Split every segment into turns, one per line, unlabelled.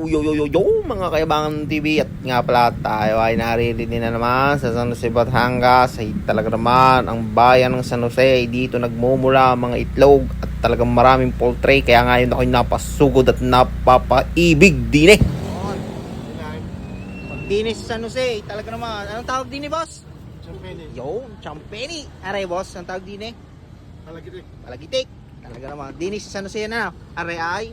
Mga Kayabangan TV, at nga pala tayo ay naririnig na naman sa San Jose, Batangas. Ay talaga naman ang bayan ng San Jose, dito nagmumula mga itlog at talagang maraming poultry. Kaya ngayon ako'y napasugod at napapaibig din eh. Pagdinis sa San Jose, talaga naman. Anong tawag din eh, boss?
Champene.
Champeni. Aray, boss, ang tawag din eh?
Palagitik.
Palagitik. Talaga naman. Dinis sa San Jose na. Aray ay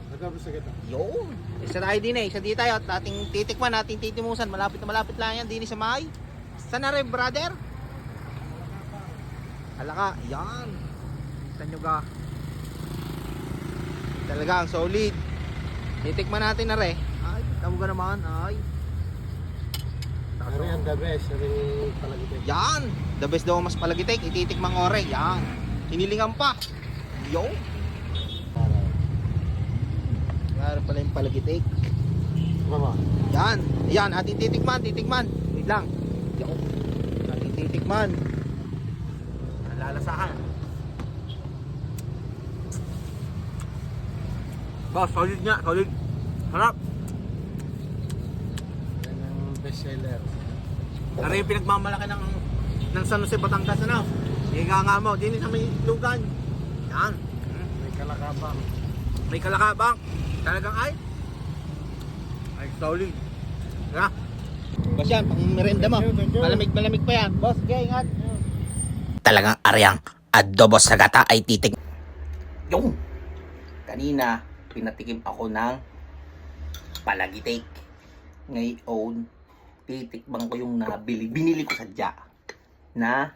Nagkabos sa kita.
yun. Isa tayo din eh. Isa di tayo at ating titikman, ating titimusan. Malapit na malapit lang yan. Dinis sa Mahay. Saan na rin, brother? Halaka. Yan. Kita nyo ka. Talaga ang solid. Titikman natin na rin. Ay, tamo ka naman. Ay.
Ano yan, the best. Ano yung palagitik?
Yan. The best daw mas palagitik. Ititikmang ore. Yan. Hinilingan pa. Yo. Para pala yung palagitik.
Mama.
Yan. Yan. Ating titikman. Wait lang. Yo. Ating titikman. Nalalasahan. Boss, solid nga. Solid. Harap.
Yan ang best seller.
Ano yung pinagmamalaki ng San Jose, Batangas, ano? Higa nga mo. Dini sa may lugan. Yan.
May kalakabang.
May kalakabang. Talagang ay solid. Tara. Boss yan, pang merenda mo.
Thank you.
Malamig pa yan. Boss, okay, ingat.
Talagang aryang adobo sa gata ay titik.
Yung kanina pinatikim ako ng palagitik. Ngayon titikman ko yung binili ko sadya na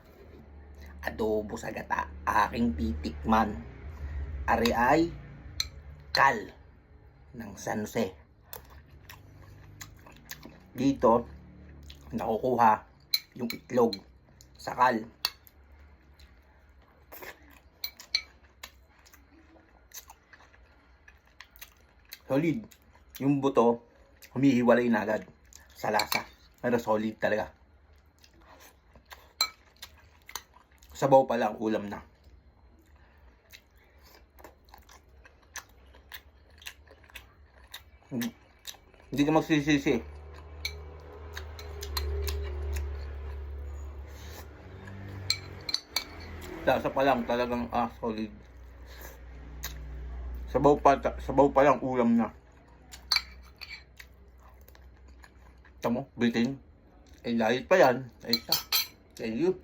adobo sa gata. Aking titikman. Ari ay kal ng San Jose. Dito nakukuha yung itlog sa kal. Solid. Yung buto, humihiwalay na agad sa lasa. Pero solid talaga. Sabaw pa lang, ulam na. Hindi ka magsisisi. Lasa pa lang, talagang solid. Sabaw pa lang, ulam na. Tamo, bitin. Eh, lahit pa yan. Ay, thank you.